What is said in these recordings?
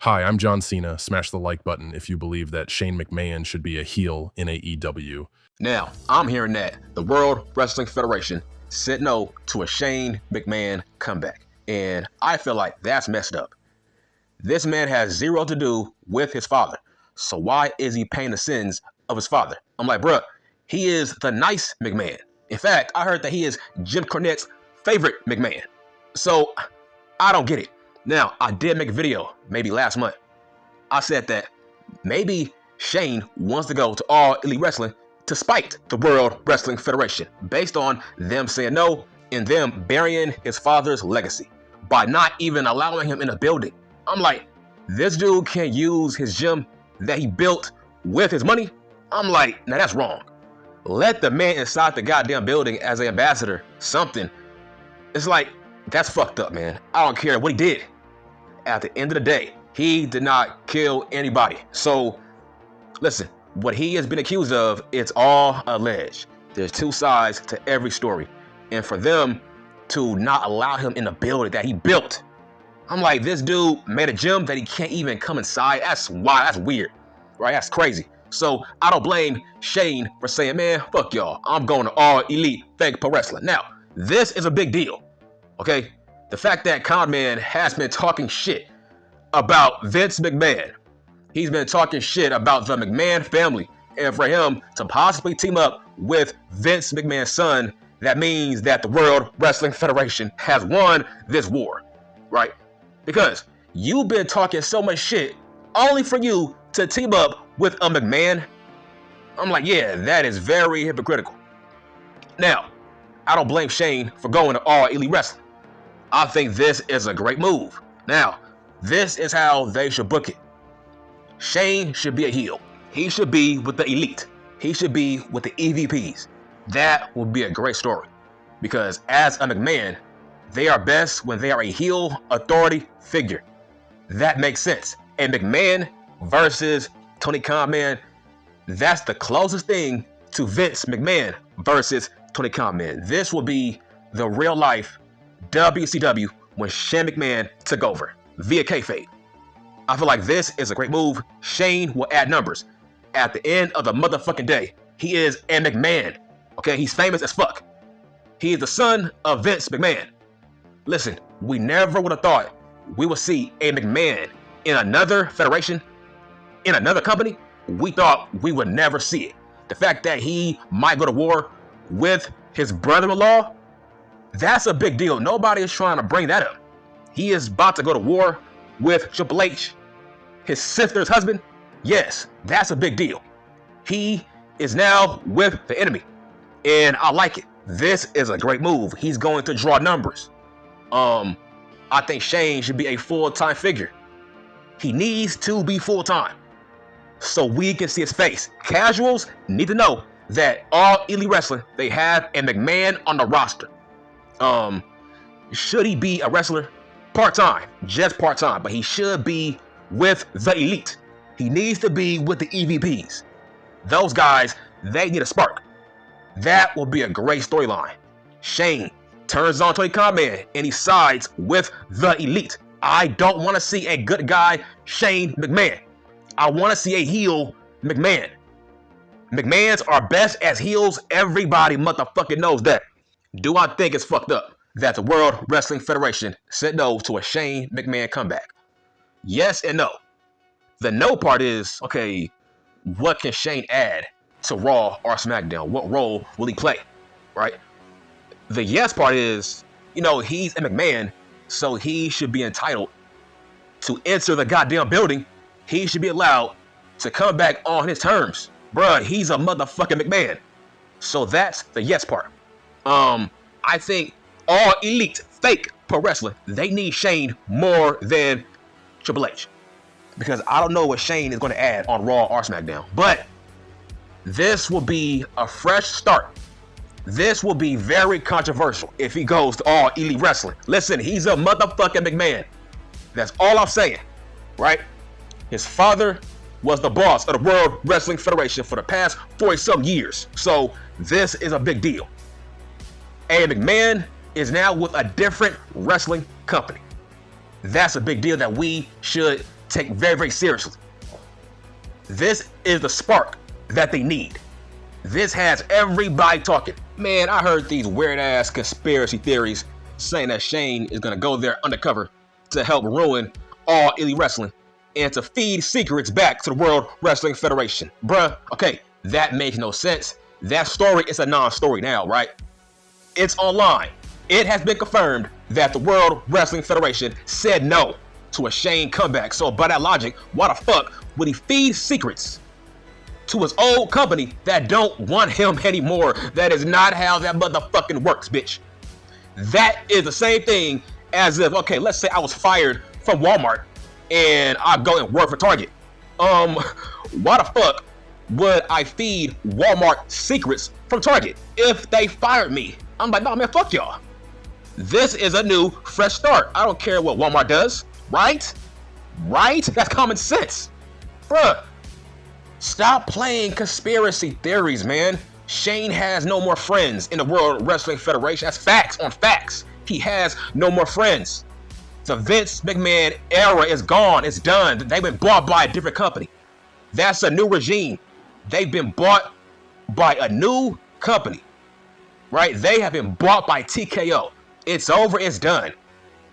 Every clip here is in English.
Hi, I'm John Cena. Smash the like button if you believe that Shane McMahon should be a heel in AEW. Now, I'm hearing that the World Wrestling Federation said no to a Shane McMahon comeback, and I feel like that's messed up. This man has zero to do with his father, so why is he paying the sins of his father? I'm like, bruh, he is the nice McMahon. In fact, I heard that he is Jim Cornette's favorite McMahon. So, I don't get it. Now, I did make a video, maybe last month. I said that maybe Shane wants to go to All Elite Wrestling to spite the World Wrestling Federation, based on them saying no and them burying his father's legacy by not even allowing him in the building. I'm like, this dude can't use his gym that he built with his money? I'm like, now that's wrong. Let the man inside the goddamn building as an ambassador, something. It's like, that's fucked up, man. I don't care what he did. At the end of the day, he did not kill anybody. So, listen, what he has been accused of, it's all alleged. There's two sides to every story. And for them to not allow him in the building that he built, I'm like, this dude made a gym that he can't even come inside. That's why, that's weird, right? That's crazy. So I don't blame Shane for saying, man, fuck y'all. I'm going to All Elite Fake Pro Wrestling. Now, this is a big deal, okay? The fact that Conman has been talking shit about Vince McMahon. He's been talking shit about the McMahon family. And for him to possibly team up with Vince McMahon's son, that means that the World Wrestling Federation has won this war, right? Because you've been talking so much shit only for you to team up with a McMahon. I'm like, yeah, that is very hypocritical. Now, I don't blame Shane for going to All Elite Wrestling. I think this is a great move. Now, this is how they should book it. Shane should be a heel. He should be with the elite. He should be with the EVPs. That would be a great story. Because as a McMahon, they are best when they are a heel authority figure. That makes sense. And McMahon versus Tony Khan, man, that's the closest thing to Vince McMahon versus Tony Khan, man. This will be the real life WCW when Shane McMahon took over via kayfabe. I feel like this is a great move. Shane will add numbers. At the end of the motherfucking day, he is a McMahon. Okay, he's famous as fuck. He is the son of Vince McMahon. Listen, we never would have thought we would see a McMahon in another federation, in another company. We thought we would never see it. The fact that he might go to war with his brother-in-law, that's a big deal. Nobody is trying to bring that up. He is about to go to war with Triple H, his sister's husband. Yes, that's a big deal. He is now with the enemy, and I like it. This is a great move. He's going to draw numbers. I think Shane should be a full-time figure. He needs to be full-time so we can see his face. Casuals need to know that All Elite Wrestling, they have a McMahon on the roster. Should he be a wrestler? Part-time, just part-time, but he should be with the elite. He needs to be with the EVPs. Those guys, they need a spark. That will be a great storyline. Shane turns on Tony Khan, man, and he sides with the elite. I don't want to see a good guy, Shane McMahon. I want to see a heel McMahon. McMahons are best as heels. Everybody motherfucking knows that. Do I think it's fucked up that the World Wrestling Federation said no to a Shane McMahon comeback? Yes and no. The no part is, okay, what can Shane add to Raw or SmackDown? What role will he play, right? The yes part is, you know, he's a McMahon, so he should be entitled to enter the goddamn building. He should be allowed to come back on his terms. Bruh, he's a motherfucking McMahon. So that's the yes part. I think All Elite Fake Pro Wrestling, they need Shane more than Triple H. Because I don't know what Shane is going to add on Raw or SmackDown. But this will be a fresh start. This will be very controversial if he goes to All Elite Wrestling. Listen, he's a motherfucking McMahon. That's all I'm saying, right? His father was the boss of the World Wrestling Federation for the past 40-some years. So this is a big deal. A McMahon is now with a different wrestling company. That's a big deal that we should take very, very seriously. This is the spark that they need. This has everybody talking. Man, I heard these weird ass conspiracy theories saying that Shane is gonna go there undercover to help ruin All Elite Wrestling and to feed secrets back to the World Wrestling Federation. Bruh, okay, that makes no sense. That story is a non-story now, right? It's online. It has been confirmed that the World Wrestling Federation said no to a Shane comeback. So by that logic, why the fuck would he feed secrets to his old company that don't want him anymore? That is not how that motherfucking works, bitch. That is the same thing as if, okay, let's say I was fired from Walmart and I go and work for Target. Why the fuck would I feed Walmart secrets from Target if they fired me? I'm like, nah, man, fuck y'all. This is a new, fresh start. I don't care what Walmart does, right? Right? That's common sense. Bruh, stop playing conspiracy theories, man. Shane has no more friends in the World Wrestling Federation. That's facts on facts. He has no more friends. The Vince McMahon era is gone. It's done. They've been bought by a different company. That's a new regime. They've been bought by a new company, right? They have been bought by TKO. It's over. It's done.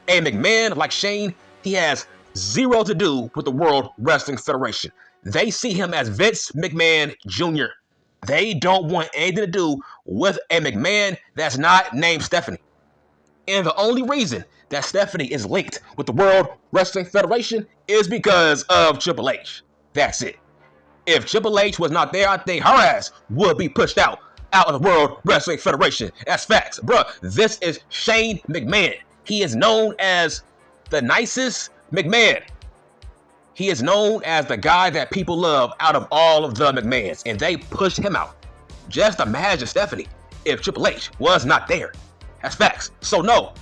And McMahon, like Shane, he has zero to do with the World Wrestling Federation. They see him as Vince McMahon Jr. They don't want anything to do with a McMahon that's not named Stephanie. And the only reason that Stephanie is linked with the World Wrestling Federation is because of Triple H. That's it. If Triple H was not there, I think her ass would be pushed out of the World Wrestling Federation. That's facts. Bruh, this is Shane McMahon. He is known as the nicest McMahon. He is known as the guy that people love out of all of the McMahons, and they pushed him out. Just imagine Stephanie if Triple H was not there. That's facts. So no,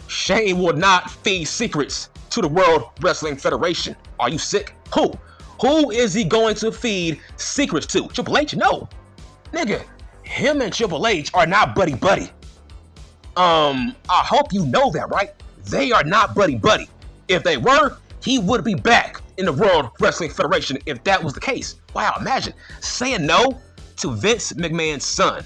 Shane will not feed secrets to the World Wrestling Federation. Are you sick? Who? Who is he going to feed secrets to? Triple H? No. Nigga, him and Triple H are not buddy-buddy. I hope you know that, right? They are not buddy-buddy. If they were, he would be back in the World Wrestling Federation if that was the case. Wow, imagine saying no to Vince McMahon's son,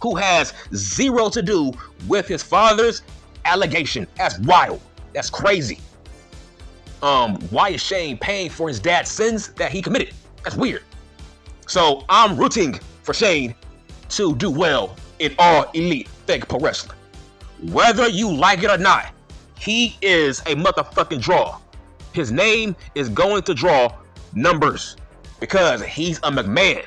who has zero to do with his father's allegation. That's wild. That's crazy. Why is Shane paying for his dad's sins that he committed? That's weird. So I'm rooting for Shane to do well in All Elite Fake Pro Wrestling. Whether you like it or not, he is a motherfucking draw. His name is going to draw numbers because he's a McMahon.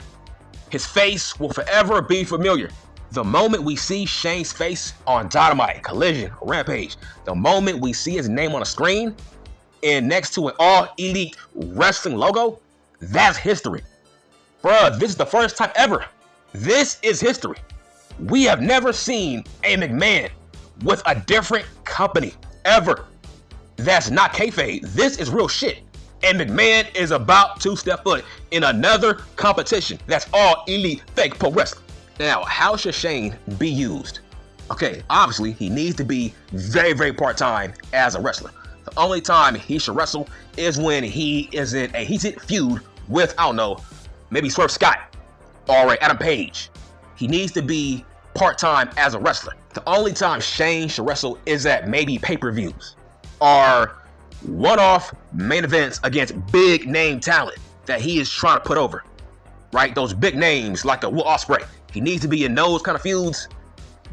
His face will forever be familiar. The moment we see Shane's face on Dynamite, Collision, Rampage, the moment we see his name on a screen and next to an All Elite Wrestling logo, that's history. Bruh, this is the first time ever. This is history. We have never seen a McMahon with a different company ever. That's not kayfabe. This is real shit. And McMahon is about to step foot in another competition. That's All Elite Fake Pro Wrestling. Now, how should Shane be used? Okay, obviously, he needs to be very, very part-time as a wrestler. The only time he should wrestle is when he is in a heated feud with, I don't know, maybe Swerve Scott or Adam Page. He needs to be part-time as a wrestler. The only time Shane should wrestle is at maybe pay-per-views or one-off main events against big name talent that he is trying to put over, right? Those big names like the Will Ospreay. He needs to be in those kind of feuds,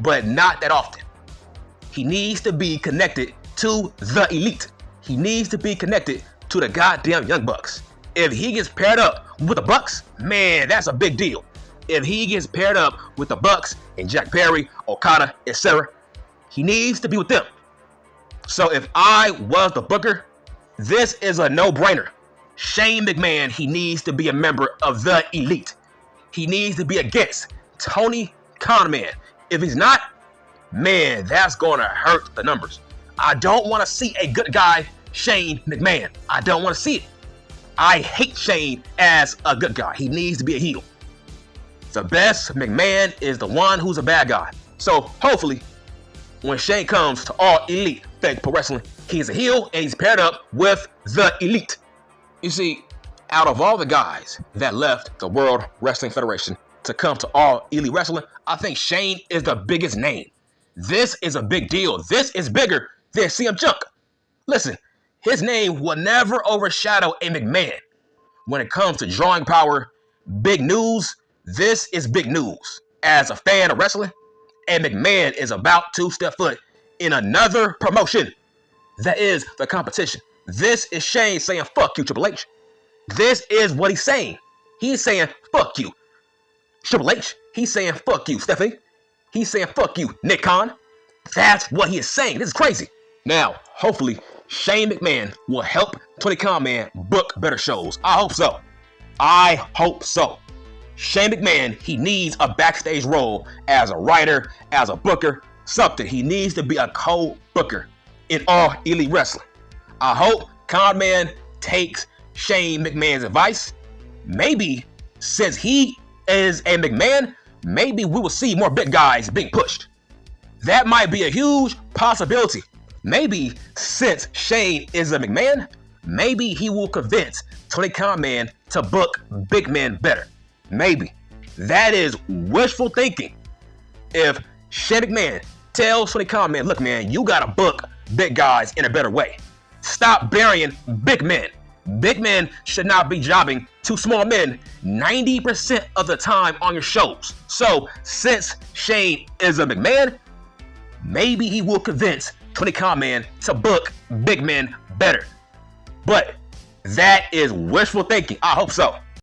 but not that often. He needs to be connected to the elite. He needs to be connected to the goddamn Young Bucks. If he gets paired up with the Bucks, man, that's a big deal. If he gets paired up with the Bucks and Jack Perry, Okada, etc., he needs to be with them. So if I was the booker, this is a no-brainer. Shane McMahon, he needs to be a member of the elite. He needs to be against Tony Khan. If he's not, man, that's going to hurt the numbers. I don't want to see a good guy, Shane McMahon. I don't want to see it. I hate Shane as a good guy. He needs to be a heel. The best McMahon is the one who's a bad guy. So hopefully, when Shane comes to All Elite Fake Pro Wrestling, he's a heel and he's paired up with the elite. You see, out of all the guys that left the World Wrestling Federation to come to All Elite Wrestling, I think Shane is the biggest name. This is a big deal. This is bigger than CM Punk. Listen, his name will never overshadow a McMahon. When it comes to drawing power, big news, this is big news. As a fan of wrestling, and McMahon is about to step foot in another promotion that is the competition. This is Shane saying, fuck you, Triple H. This is what he's saying. He's saying, fuck you, Triple H. He's saying, fuck you, Stephanie. He's saying, fuck you, Nick Khan. That's what he is saying. This is crazy. Now, hopefully, Shane McMahon will help Tony Khan Man book better shows. I hope so. I hope so. Shane McMahon, he needs a backstage role as a writer, as a booker, something. He needs to be a co-booker in All Elite Wrestling. I hope Khan Man takes Shane McMahon's advice. Maybe, since he is a McMahon, maybe we will see more big guys being pushed. That might be a huge possibility. Maybe since Shane is a McMahon, maybe he will convince Tony Khan Man to book big men better. Maybe. That is wishful thinking. If Shane McMahon tells Tony Khan Man, look man, you gotta book big guys in a better way. Stop burying big men. Big men should not be jobbing to small men 90% of the time on your shows. So since Shane is a McMahon, maybe he will convince Tony Khan Man to book big men better. But that is wishful thinking. I hope so.